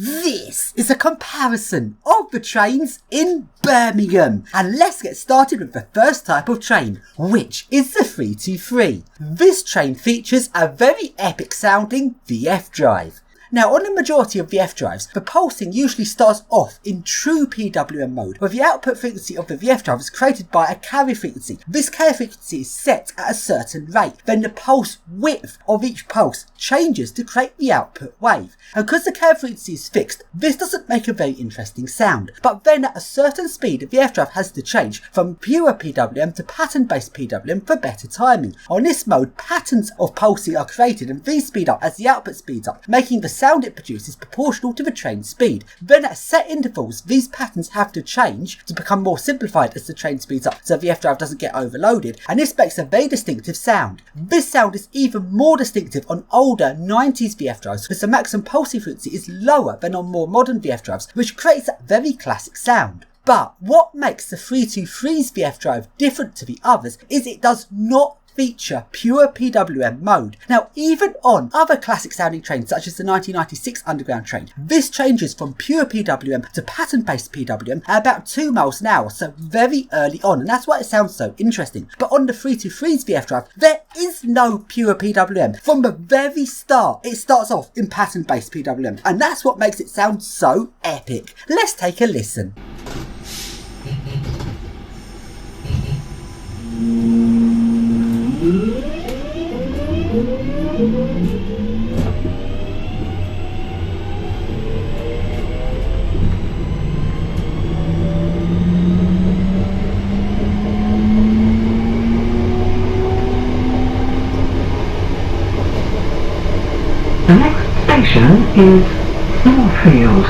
This is a comparison of the trains in Birmingham, and let's get started with the first type of train, which is the 323. This train features a very epic sounding VF drive. Now, on the majority of VF drives, the pulsing usually starts off in true PWM mode, where the output frequency of the VF drive is created by a carrier frequency. This carrier frequency is set at a certain rate. Then the pulse width of each pulse changes to create the output wave. And because the carrier frequency is fixed, this doesn't make a very interesting sound. But then at a certain speed, the VF drive has to change from pure PWM to pattern-based PWM for better timing. On this mode, patterns of pulsing are created and these speed up as the output speeds up, making the sound it produces proportional to the train speed. Then at set intervals, these patterns have to change to become more simplified as the train speeds up, so the VF drive doesn't get overloaded, and this makes a very distinctive sound. This sound is even more distinctive on older 90s VF drives, because the maximum pulsing frequency is lower than on more modern VF drives, which creates that very classic sound. But what makes the 323's VF drive different to the others is it does not feature pure PWM mode. Now, even on other classic sounding trains such as the 1996 Underground train, this changes from pure PWM to pattern based PWM at about 2 miles an hour, so very early on, and that's why it sounds so interesting. But on the 323's VF drive, there is no pure PWM. From the very start, it starts off in pattern based PWM, and that's what makes it sound so epic. Let's take a listen. The next station is Thornfield.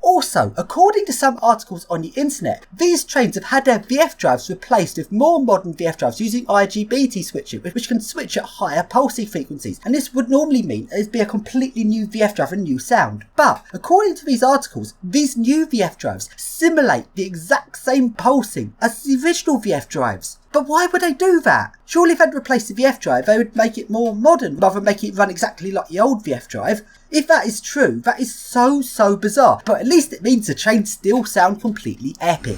Also, according to some articles on the internet, these trains have had their VF drives replaced with more modern VF drives using IGBT switching, which can switch at higher pulsing frequencies, and this would normally mean it'd be a completely new VF drive and new sound. But according to these articles, these new VF drives simulate the exact same pulsing as the original VF drives. But why would they do that? Surely if they'd replaced the VF drive, they would make it more modern rather than making it run exactly like the old VF drive. If that is true, that is so bizarre, but at least it means the trains still sound completely epic.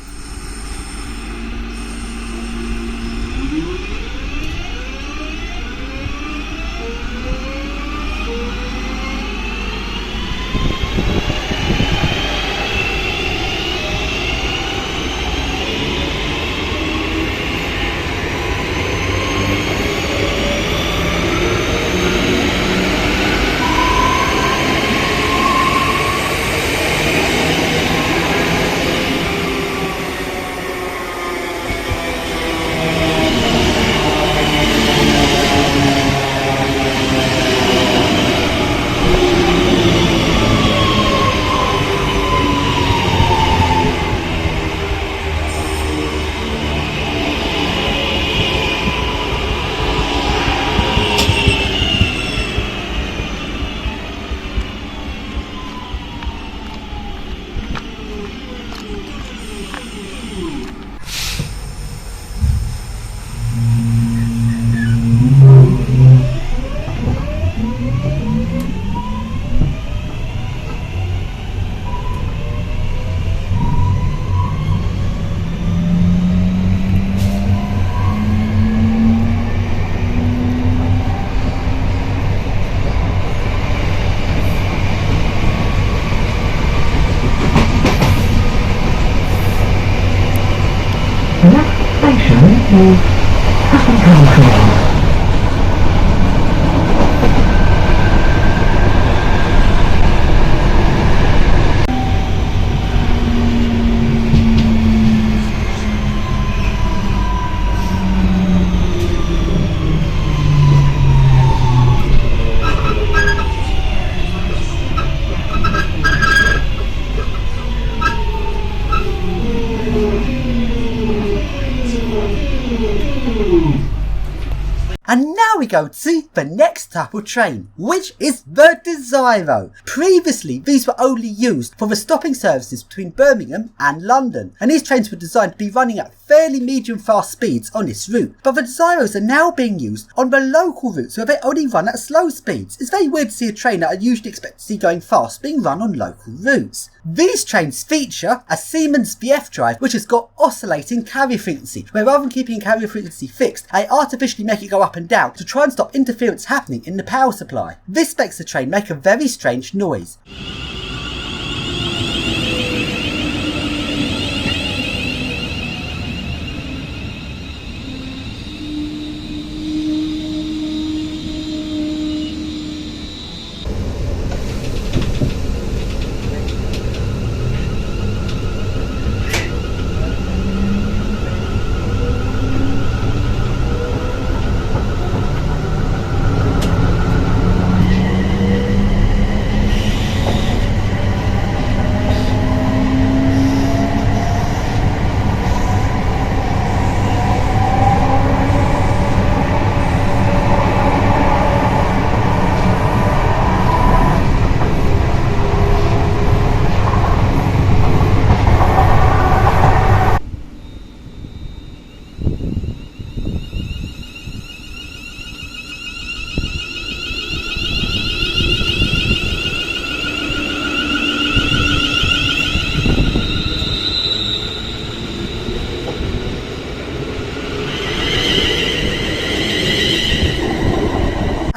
The next station is Birmingham. And now we go to the next type of train, which is the Desiro. Previously, these were only used for the stopping services between Birmingham and London, and these trains were designed to be running at fairly medium fast speeds on this route. But the Desiros are now being used on the local routes where they only run at slow speeds. It's very weird to see a train that I usually expect to see going fast being run on local routes. These trains feature a Siemens VF drive which has got oscillating carrier frequency, where rather than keeping carrier frequency fixed, they artificially make it go up and down to try and stop interference happening in the power supply. This makes the train make a very strange noise.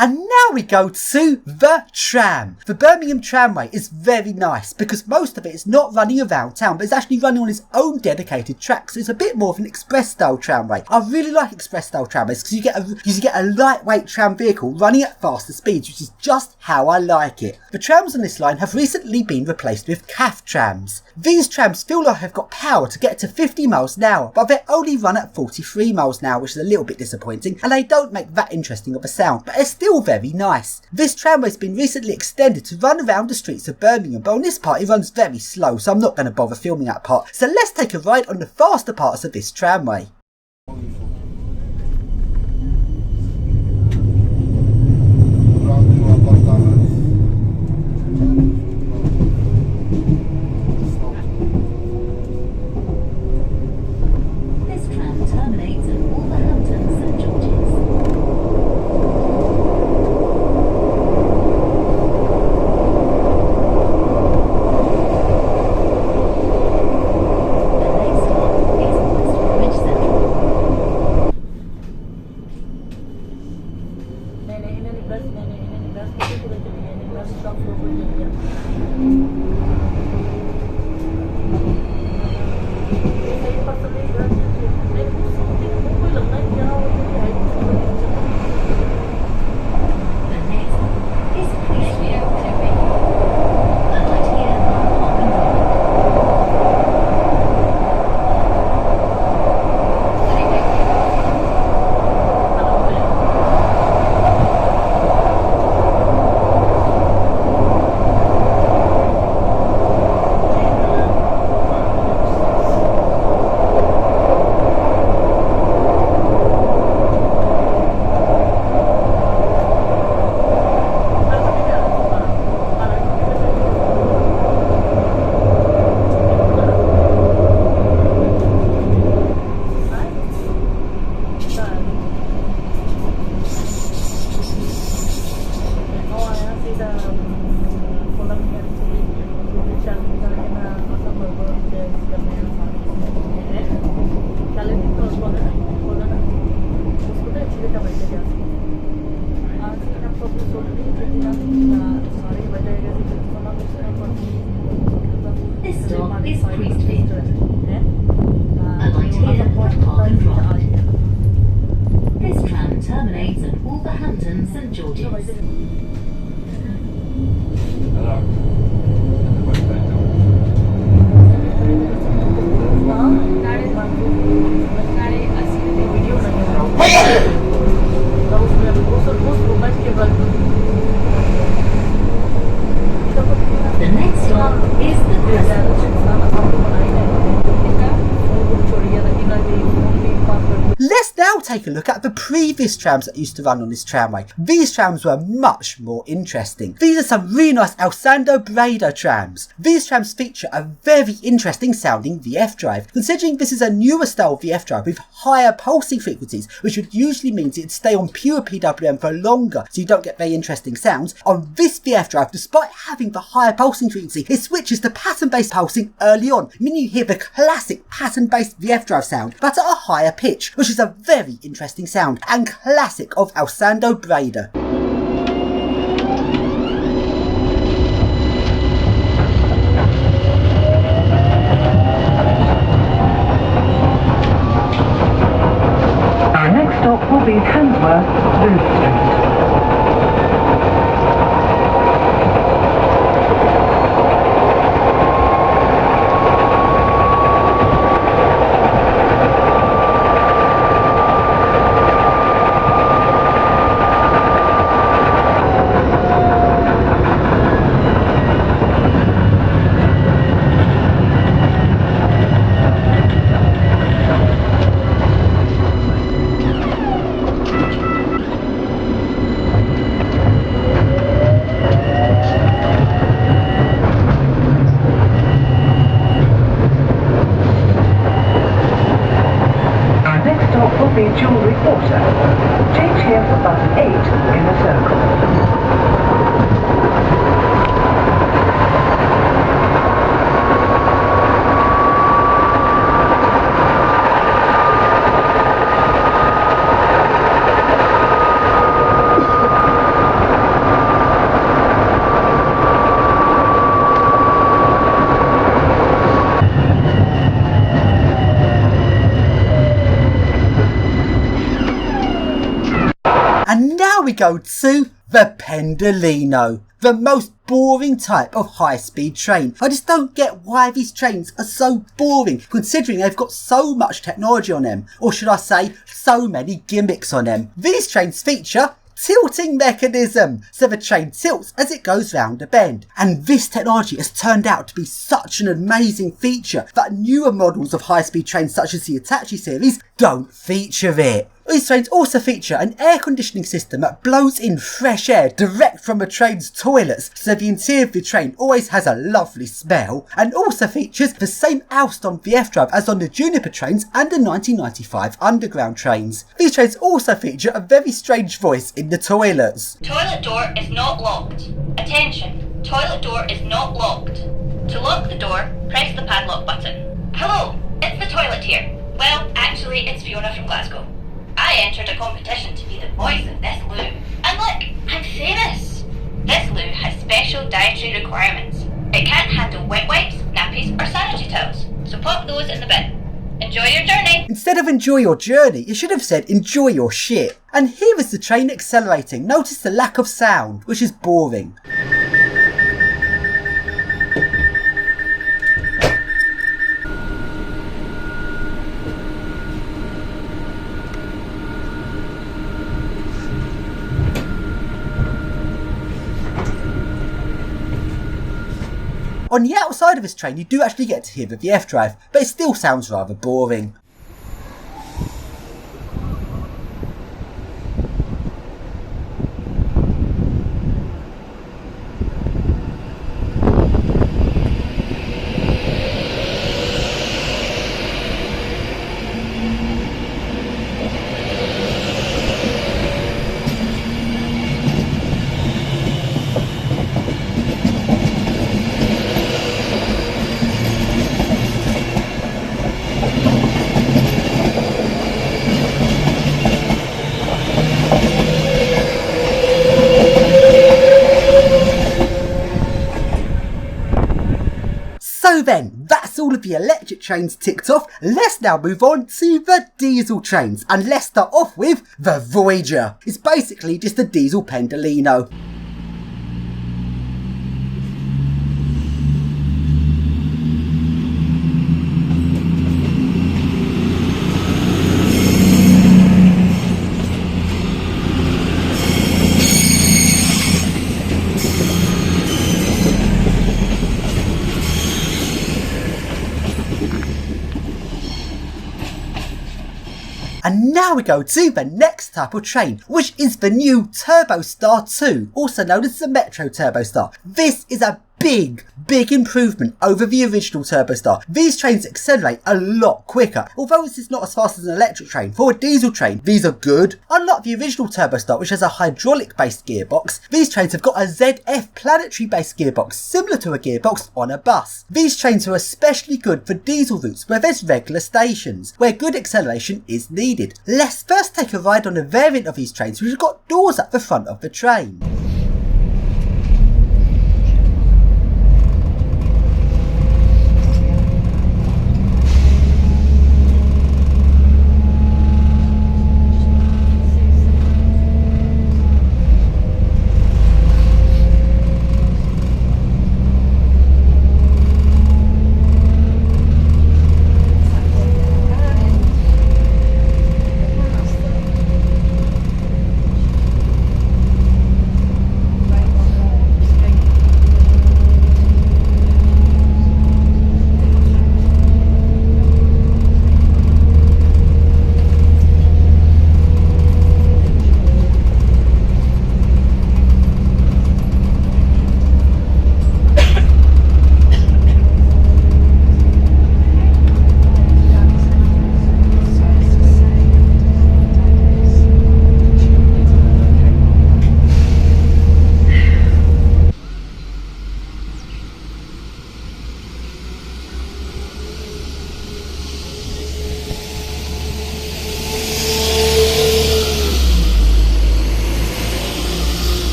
And now we go to the tram. The Birmingham tramway is very nice because most of it is not running around town, but it's actually running on its own dedicated tracks. So it's a bit more of an express style tramway. I really like express style tramways because you get a lightweight tram vehicle running at faster speeds, which is just how I like it. The trams on this line have recently been replaced with CAF trams. These trams feel like they've got power to get to 50 miles an hour, but they only run at 43 miles an hour, which is a little bit disappointing, and they don't make that interesting of a sound, but they're still very nice. This tramway's been recently extended to run around the streets of Birmingham, but on this part it runs very slow, so I'm not going to bother filming that part. So let's take a ride on the faster parts of this tramway. St George's. The next stop is the Crescent. Let's now take a look at the previous trams that used to run on this tramway. These trams were much more interesting. These are some really nice Alessandro Breda trams. These trams feature a very interesting sounding VF drive, considering this is a newer style VF drive with higher pulsing frequencies, which would usually mean it'd stay on pure PWM for longer, so you don't get very interesting sounds. On this VF drive, despite having the higher pulsing frequency, it switches to pattern-based pulsing early on, meaning you hear the classic pattern-based VF drive sound, but at a higher pitch, which is a very interesting sound and classic of Alessandro Breda. Our next stop will be Handsworth, Booth Street. Jewellery Quarter. Change here for bus 8 in a circle. And now we go to the Pendolino, the most boring type of high-speed train. I just don't get why these trains are so boring, considering they've got so much technology on them, or should I say, so many gimmicks on them. These trains feature tilting mechanism, so the train tilts as it goes round a bend. And this technology has turned out to be such an amazing feature that newer models of high-speed trains such as the Hitachi series don't feature it. These trains also feature an air conditioning system that blows in fresh air direct from the train's toilets, so the interior of the train always has a lovely smell, and also features the same Alstom VF drive as on the Juniper trains and the 1995 Underground trains. These trains also feature a very strange voice in the toilets. Toilet door is not locked. Attention, toilet door is not locked. To lock the door, press the padlock button. Hello, it's the toilet here. Well, actually, it's Fiona from Glasgow. I entered a competition to be the voice of this loo. And look, I'm famous! This loo has special dietary requirements. It can't handle wet wipes, nappies or sanitary towels, so pop those in the bin. Enjoy your journey! Instead of enjoy your journey, you should have said enjoy your shit. And here is the train accelerating. Notice the lack of sound, which is boring. On the outside of this train you do actually get to hear the VF drive, but it still sounds rather boring. So then, that's all of the electric trains ticked off. Let's now move on to the diesel trains, and let's start off with the Voyager. It's basically just a diesel Pendolino. And now we go to the next type of train, which is the new Turbostar 2, also known as the Metro Turbostar. This is a big improvement over the original Turbostar. These trains accelerate a lot quicker, although this is not as fast as an electric train. For a diesel train, these are good. Unlike the original Turbostar, which has a hydraulic based gearbox, these trains have got a ZF planetary based gearbox, similar to a gearbox on a bus. These trains are especially good for diesel routes where there's regular stations, where good acceleration is needed. Let's first take a ride on a variant of these trains which have got doors at the front of the train.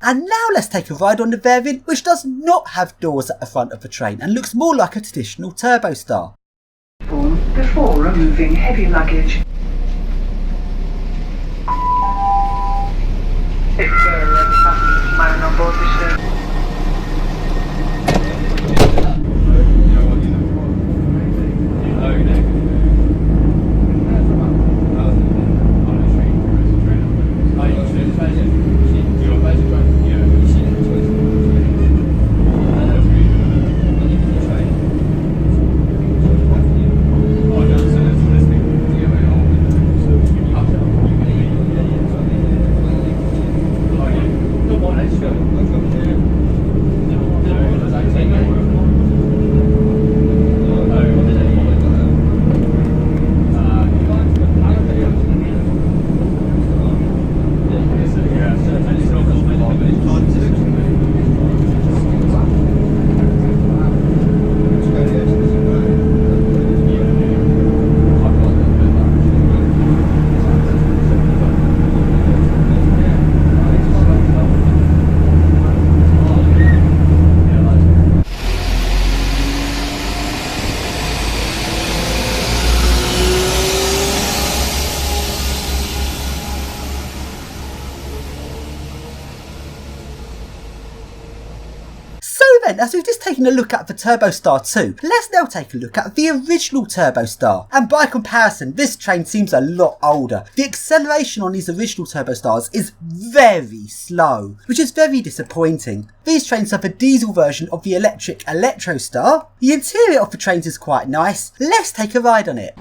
And now let's take a ride on the variant which does not have doors at the front of the train and looks more like a traditional Turbostar. Before removing heavy luggage. If there are any passengers lying on board this ship. As we've just taken a look at the Turbostar 2, let's now take a look at the original Turbostar. And by comparison, this train seems a lot older. The acceleration on these original Turbostars is very slow, which is very disappointing. These trains have a diesel version of the electric Electrostar. The interior of the trains is quite nice. Let's take a ride on it.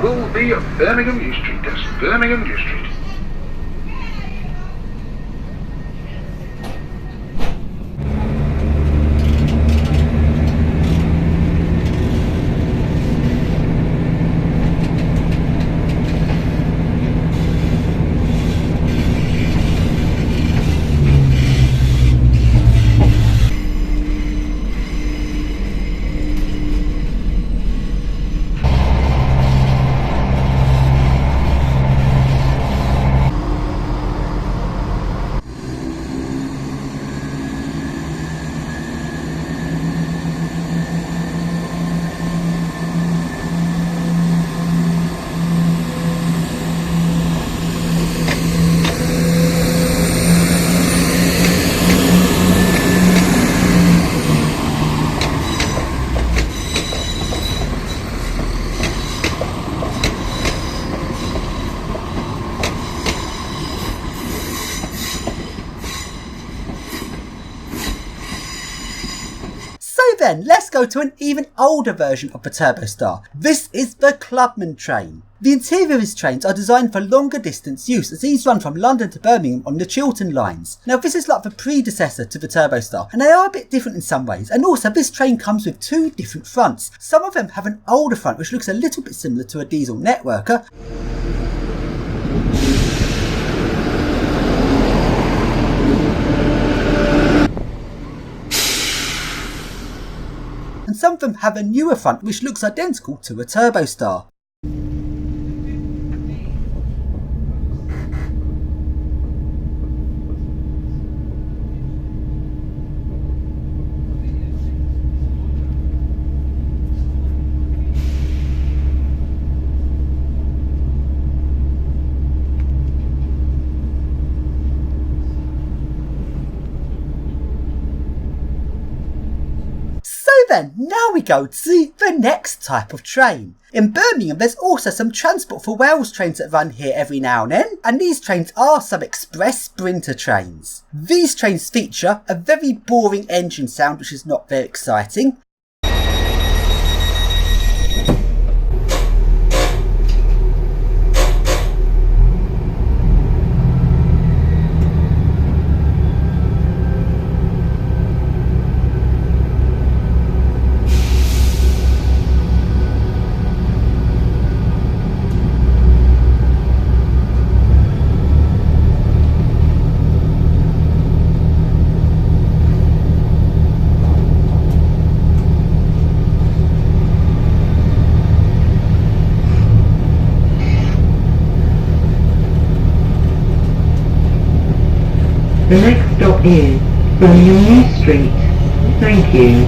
will be Birmingham New Street. That's Birmingham New Street. Then let's go to an even older version of the Turbostar. This is the Clubman train. The interior of these trains are designed for longer distance use, as these run from London to Birmingham on the Chiltern lines. Now this is like the predecessor to the Turbostar, and they are a bit different in some ways, and also this train comes with two different fronts. Some of them have an older front which looks a little bit similar to a diesel networker, and some of them have a newer front which looks identical to a Turbostar. Then, now we go to the next type of train. In Birmingham there's also some Transport for Wales trains that run here every now and then, and these trains are some express sprinter trains. These trains feature a very boring engine sound which is not very exciting. The next stop is Birmingham New Street. Thank you.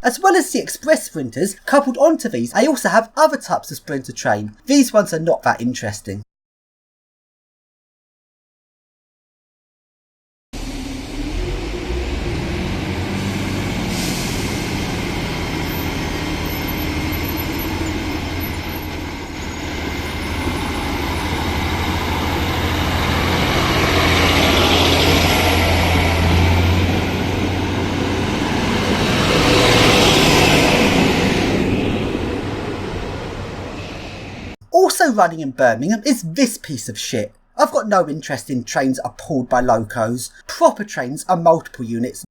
As well as the express sprinters, coupled onto these I also have other types of sprinter train. These ones are not that interesting. Also running in Birmingham is this piece of shit. I've got no interest in trains that are pulled by locos. Proper trains are multiple units.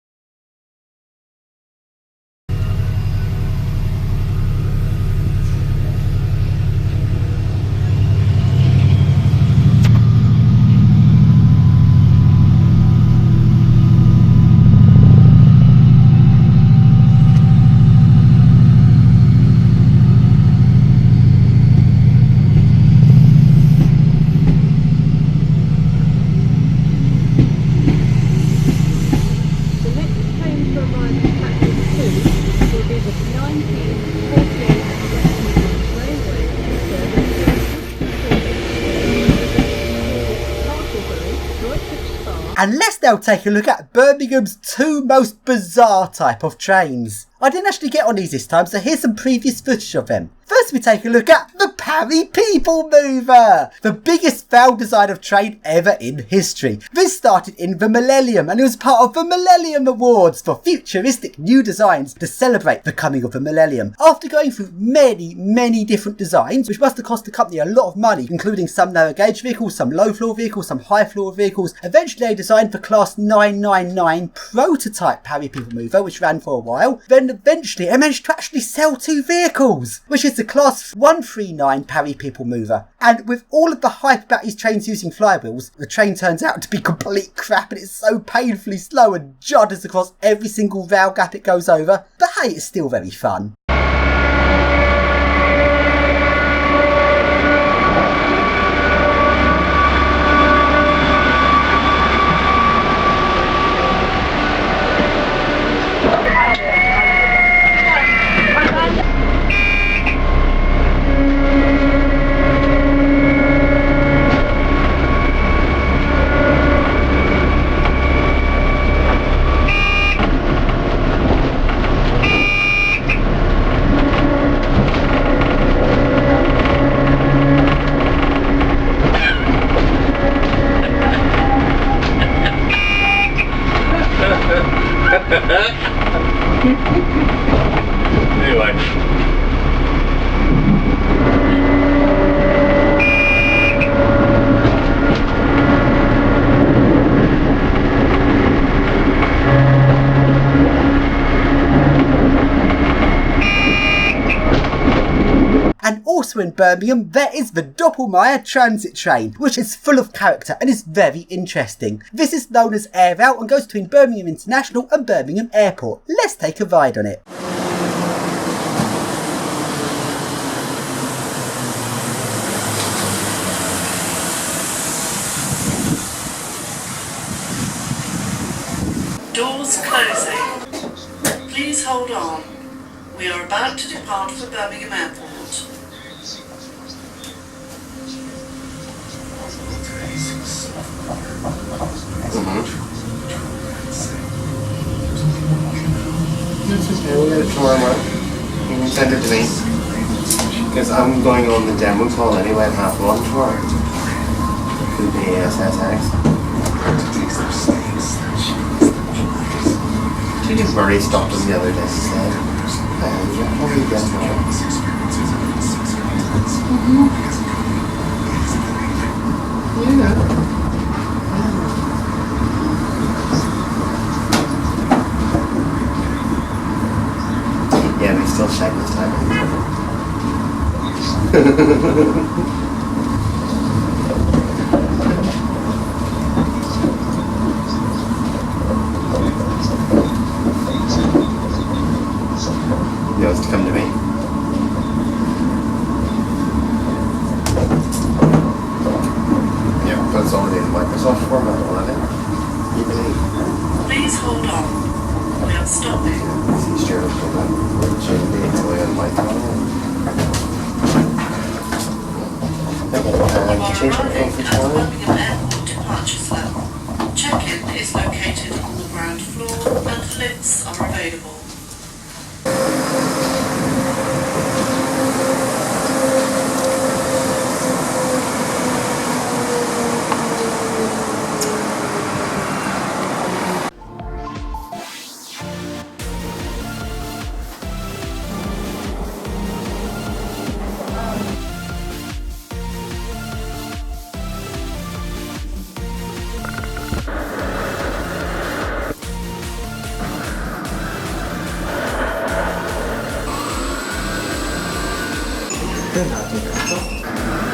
And let's now take a look at Birmingham's 2 most bizarre type of trains. I didn't actually get on these this time, so here's some previous footage of them. First we take a look at the Parry People Mover, the biggest failed design of train ever in history. This started in the Millennium and it was part of the Millennium Awards for futuristic new designs to celebrate the coming of the Millennium. After going through many different designs, which must have cost the company a lot of money, including some narrow gauge vehicles, some low floor vehicles, some high floor vehicles, eventually they designed the Class 999 prototype Parry People Mover, which ran for a while. Then eventually it managed to actually sell 2 vehicles, which is the Class 139 Parry People Mover. And with all of the hype about these trains using flywheels, the train turns out to be complete crap and it's so painfully slow and judders across every single rail gap it goes over. But hey, it's still very fun. Anyway. And also in Birmingham, there is the Doppelmayr transit train, which is full of character and is very interesting. This is known as Air Rail and goes between Birmingham International and Birmingham Airport. Let's take a ride on it. Doors closing. Please hold on. We are about to depart for Birmingham Airport. That's okay, we'll get it tomorrow morning. You can send it to me. Because I'm going on the demo call anyway at 1:30 tomorrow. For the ASSX. She just already stopped them the other day instead. Probably get yeah, we still check this time. He wants to come to me. Yeah, but it's already in Microsoft format, I think. Please hold on. We are stopping. See, sure, we'll change the dates away on my phone. Change my phone for At tomorrow. Birmingham Airport departures level. Check-in is located on the ground floor and lifts are available. Good, I'll take it.